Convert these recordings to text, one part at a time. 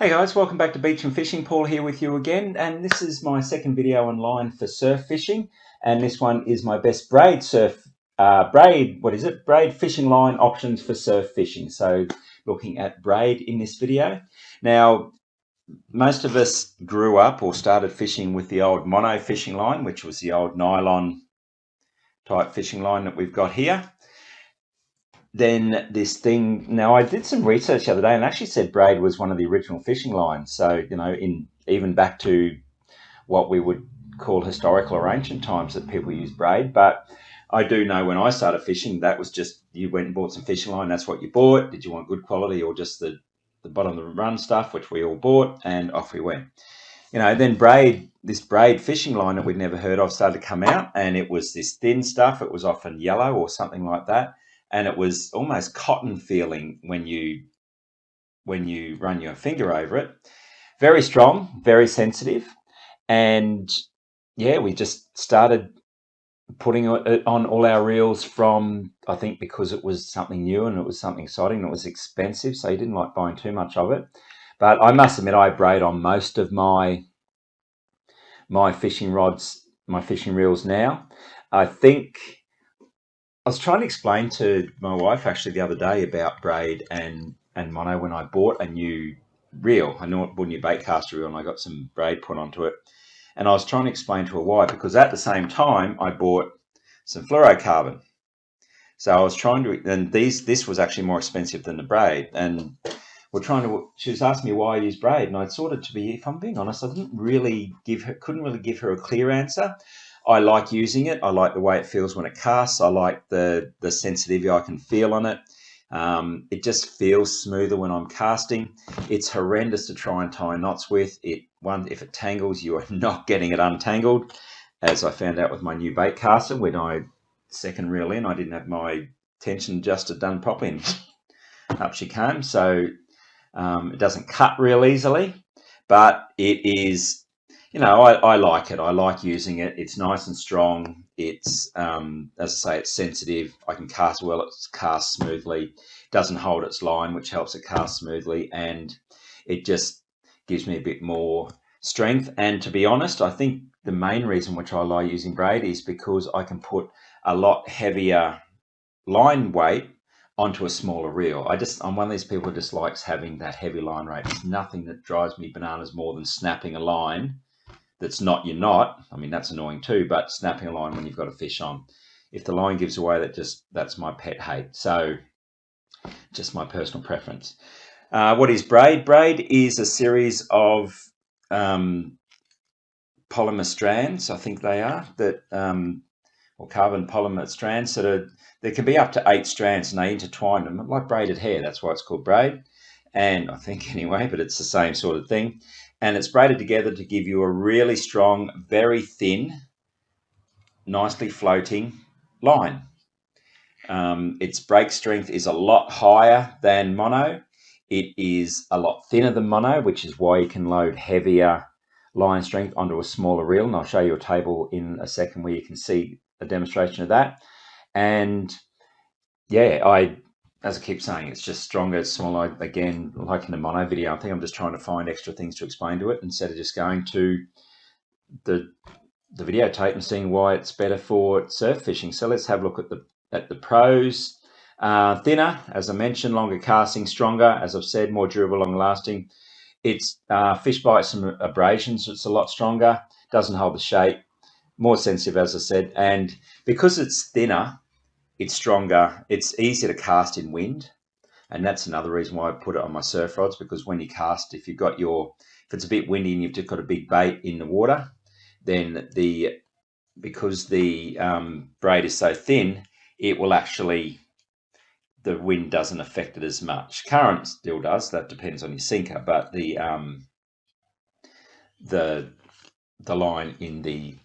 Hey guys, welcome back to Beach and Fishing. Paul here with you again, and this is my second video online for surf fishing, and this one is my best braid fishing line options for surf fishing. So looking at braid in this video. Now, most of us grew up or started fishing with the old mono fishing line, which was the old nylon type fishing line that we've got here. Then this thing, now I did some research the other day and actually said braid was one of the original fishing lines. So, in even back to what we would call historical or ancient times that people use braid. But I do know when I started fishing, that was just, you went and bought some fishing line, that's what you bought. Did you want good quality or just the bottom of the run stuff, which we all bought, and off we went. Then this braid fishing line that we'd never heard of started to come out, and it was this thin stuff. It was often yellow or something like that. And it was almost cotton feeling when you run your finger over it. Very strong, very sensitive. And yeah, we just started putting it on all our reels from, I think because it was something new and it was something exciting and it was expensive, so you didn't like buying too much of it. But I must admit, I braid on most of my fishing rods, my fishing reels now. I was trying to explain to my wife actually the other day about braid and mono when I bought a new reel. I bought a new baitcaster reel and I got some braid put onto it. And I was trying to explain to her why, because at the same time I bought some fluorocarbon. So I was trying to, and this was actually more expensive than the braid. And she was asking me why I use braid, and I'd sort of, if I'm being honest, I couldn't really give her a clear answer. I like using it. I like the way it feels when it casts. I like the sensitivity I can feel on it. It just feels smoother when I'm casting. It's horrendous to try and tie knots with. If it tangles, you are not getting it untangled, as I found out with my new bait caster. When I second reel in, I didn't have my tension adjusted done properly, and up she came. So it doesn't cut real easily, but it is, I like it. I like using it. It's nice and strong. It's, as I say, it's sensitive. I can cast well. It casts smoothly. It doesn't hold its line, which helps it cast smoothly. And it just gives me a bit more strength. And to be honest, I think the main reason which I like using braid is because I can put a lot heavier line weight onto a smaller reel. I'm one of these people who just likes having that heavy line rate. There's nothing that drives me bananas more than snapping a line that's not your knot. I mean, that's annoying too, but snapping a line when you've got a fish on. If the line gives away, that's my pet hate. So just my personal preference. What is braid? Braid is a series of polymer strands, I think they are, that or carbon polymer strands there can be up to 8 strands, and they intertwine them like braided hair. That's why it's called braid. And I think anyway, but it's the same sort of thing. And it's braided together to give you a really strong, very thin, nicely floating line. Its break strength is a lot higher than mono. It is a lot thinner than mono, which is why you can load heavier line strength onto a smaller reel. And I'll show you a table in a second where you can see a demonstration of that. And yeah, as I keep saying, it's just stronger, it's smaller. Again, like in the mono video, I think I'm just trying to find extra things to explain to it instead of just going to the videotape and seeing why it's better for surf fishing. So let's have a look at the pros. Thinner, as I mentioned, longer casting, stronger, as I've said, more durable, long lasting. It's fish bites and abrasions, it's a lot stronger, doesn't hold the shape, more sensitive, as I said, and because it's thinner, it's stronger, it's easier to cast in wind. And that's another reason why I put it on my surf rods, because when you cast, if it's a bit windy and you've just got a big bait in the water, then because the braid is so thin, it will actually, the wind doesn't affect it as much. Current still does, that depends on your sinker, but the line in the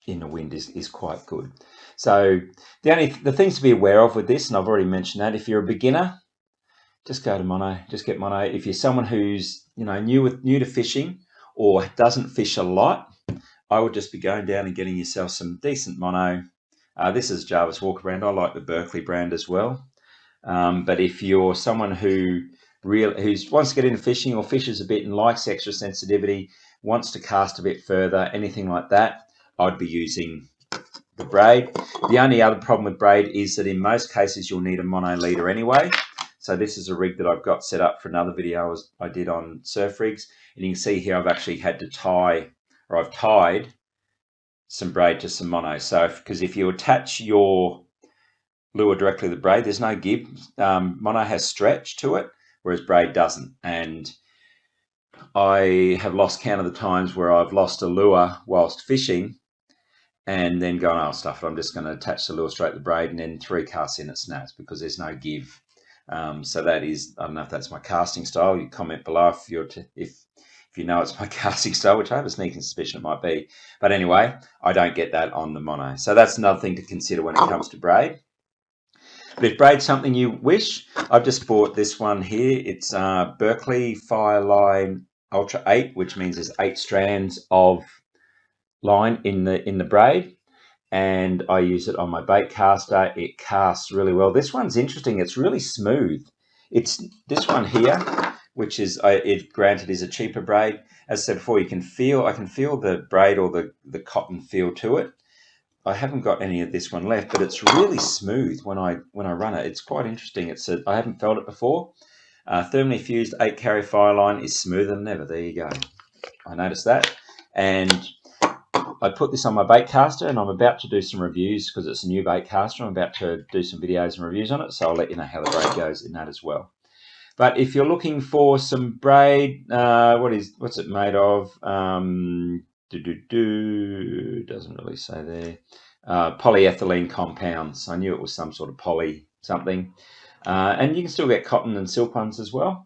wind is quite good. So the things to be aware of with this, and I've already mentioned that, if you're a beginner, just go to mono, just get mono. If you're someone who's new to fishing or doesn't fish a lot, I would just be going down and getting yourself some decent mono. This is Jarvis Walker brand. I like the Berkeley brand as well. But if you're someone who who wants to get into fishing or fishes a bit and likes extra sensitivity, wants to cast a bit further, anything like that, I'd be using the Braid. The only other problem with Braid is that in most cases you'll need a mono leader anyway. So this is a rig that I've got set up for another video I did on surf rigs, and you can see here I've actually had to tie, or I've tied some Braid to some mono. So because if you attach your lure directly to the Braid, there's no give. Mono has stretch to it, whereas Braid doesn't. And I have lost count of the times where I've lost a lure whilst fishing and then going, oh, stuff it, I'm just going to attach the lure straight to the Braid, and then 3 casts in, it snaps because there's no give. So that is, I don't know if that's my casting style. You comment below if you know it's my casting style, which I have a sneaking suspicion it might be. But anyway, I don't get that on the mono. So that's another thing to consider when it comes to Braid. But if Braid's something you wish, I've just bought this one here. It's Berkeley Fireline Ultra 8, which means there's 8 strands of line in the Braid, and I use it on my bait caster. It casts really well. This one's interesting. It's really smooth. It's this one here, which is it granted is a cheaper Braid. As I said before, I can feel the Braid or the cotton feel to it. I haven't got any of this one left, but it's really smooth when I run it. It's quite interesting. I haven't felt it before. Thermally fused 8 carry fire line is smoother than ever. There you go. I noticed that, and I put this on my bait caster, and I'm about to do some reviews because it's a new bait caster. I'm about to do some videos and reviews on it, so I'll let you know how the Braid goes in that as well. But if you're looking for some Braid, what's it made of? Doesn't really say there. Polyethylene compounds. I knew it was some sort of poly something. And you can still get cotton and silk ones as well.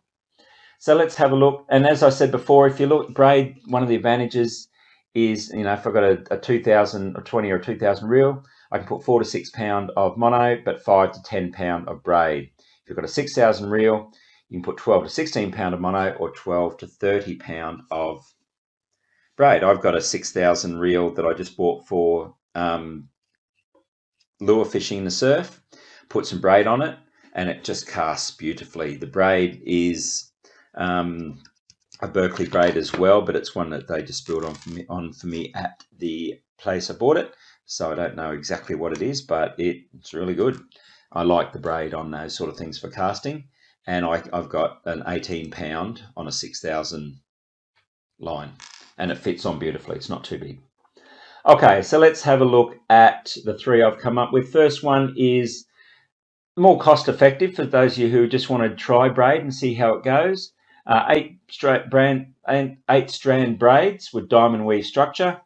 So let's have a look. And as I said before, if you look at Braid, one of the advantages is, if I've got a 2000 or 20 or 2000 reel, I can put 4 to 6 pound of mono, but 5 to 10 pound of Braid. If you've got a 6000 reel, you can put 12 to 16 pound of mono or 12 to 30 pound of Braid. I've got a 6000 reel that I just bought for lure fishing in the surf. Put some Braid on it, and it just casts beautifully. The Braid is a Berkeley Braid as well, but it's one that they just built for me at the place I bought it. So I don't know exactly what it is, but it's really good. I like the Braid on those sort of things for casting, and I've got an 18 pound on a 6000 line, and it fits on beautifully. It's not too big. Okay, so let's have a look at the 3 I've come up with. First one is more cost effective for those of you who just want to try Braid and see how it goes. 8 strand braids with diamond weave structure,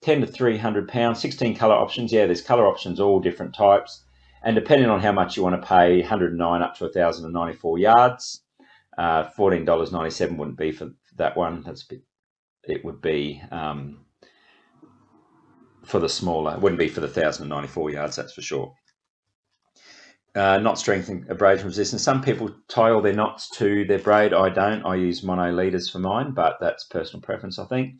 10 to 300 pounds, 16 color options. Yeah, there's color options, all different types, and depending on how much you want to pay, 109 up to 1,094 yards. $14.97 wouldn't be for that one. It would be for the smaller. It wouldn't be for the 1,094 yards, that's for sure. Knot strength and abrasion resistance. Some people tie all their knots to their Braid. I don't. I use mono leaders for mine, but that's personal preference, I think.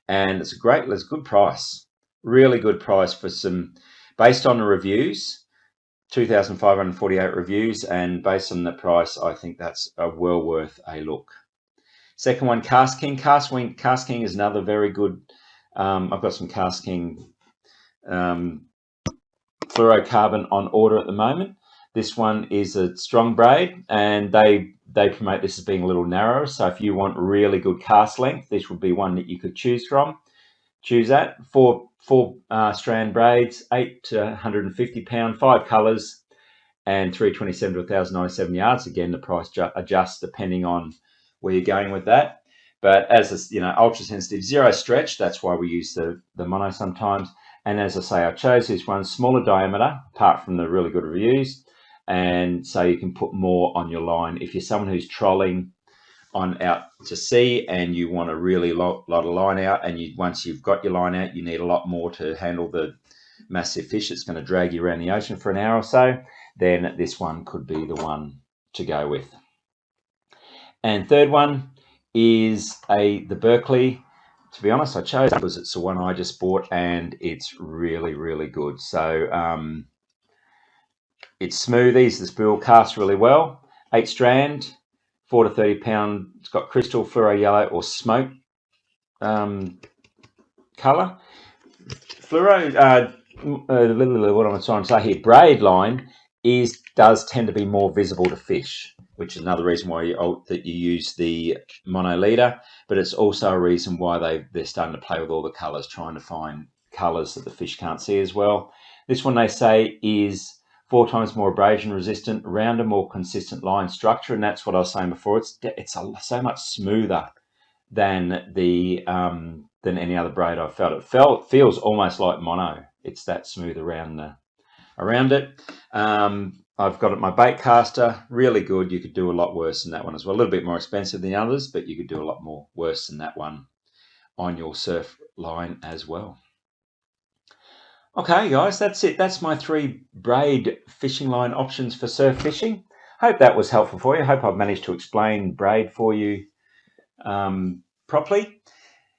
And it's a good price. Really good price for some, based on the reviews, 2,548 reviews, and based on the price, I think that's well worth a look. Second one, Cast King. Cast King is another very good. I've got some Cast King fluorocarbon on order at the moment. This one is a strong Braid, and they promote this as being a little narrower. So if you want really good cast length, this would be one that you could choose from. Choose that. Four strand braids, 8 to 150 pound, 5 colors, and 327 to 1,097 yards. Again, the price adjusts depending on where you're going with that. But as ultra sensitive, 0 stretch. That's why we use the mono sometimes. And as I say, I chose this one, smaller diameter, apart from the really good reviews. And so you can put more on your line. If you're someone who's trolling out to sea and you want a really lot of line out, and once you've got your line out, you need a lot more to handle the massive fish that's going to drag you around the ocean for an hour or so, then this one could be the one to go with. And third one is the Berkeley. To be honest, I chose it because it's the one I just bought, and it's really, really good. So it's smooth, easy to spool, casts really well. 8 strand, 4 to 30 pound. It's got crystal, fluoro yellow, or smoke colour. Fluoro, what am I trying to say here? Braid line does tend to be more visible to fish, which is another reason why you use the mono leader. But it's also a reason why they're starting to play with all the colours, trying to find colours that the fish can't see as well. This one they say is 4 times more abrasion resistant, rounder, more consistent line structure, and that's what I was saying before. It's so much smoother than any other braid I've felt. It feels almost like mono. It's that smooth around it. I've got my bait caster, really good. You could do a lot worse than that one as well. A little bit more expensive than the others, but you could do a lot more worse than that one on your surf line as well. Okay, guys, that's it. That's my 3 braid fishing line options for surf fishing. Hope that was helpful for you. Hope I've managed to explain braid for you properly.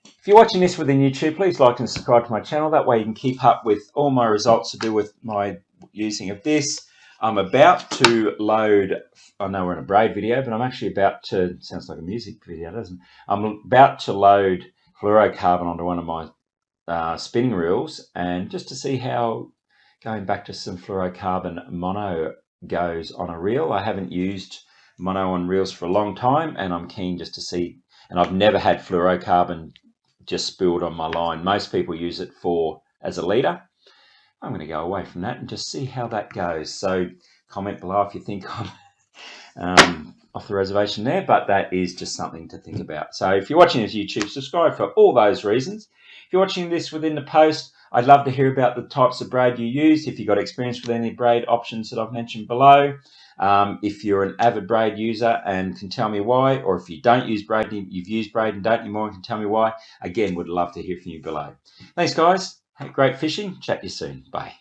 If you're watching this within YouTube, please like and subscribe to my channel. That way you can keep up with all my results to do with my using of this. I'm about to load, I know we're in a braid video, but I'm actually about to, sounds like a music video, doesn't it? I'm about to load fluorocarbon onto one of my spinning reels, and just to see how going back to some fluorocarbon mono goes on a reel. I haven't used mono on reels for a long time, and I'm keen just to see, and I've never had fluorocarbon just spilled on my line. Most people use it as a leader. I'm going to go away from that and just see how that goes. So comment below if you think I'm off the reservation there, but that is just something to think about. So if you're watching this YouTube, subscribe for all those reasons. If you're watching this within the post, I'd love to hear about the types of braid you use, if you've got experience with any braid options that I've mentioned below. If you're an avid braid user and can tell me why, or if you don't use braid, you've used braid and don't anymore and can tell me why, again, would love to hear from you below. Thanks, guys. Have great fishing. Chat to you soon. Bye.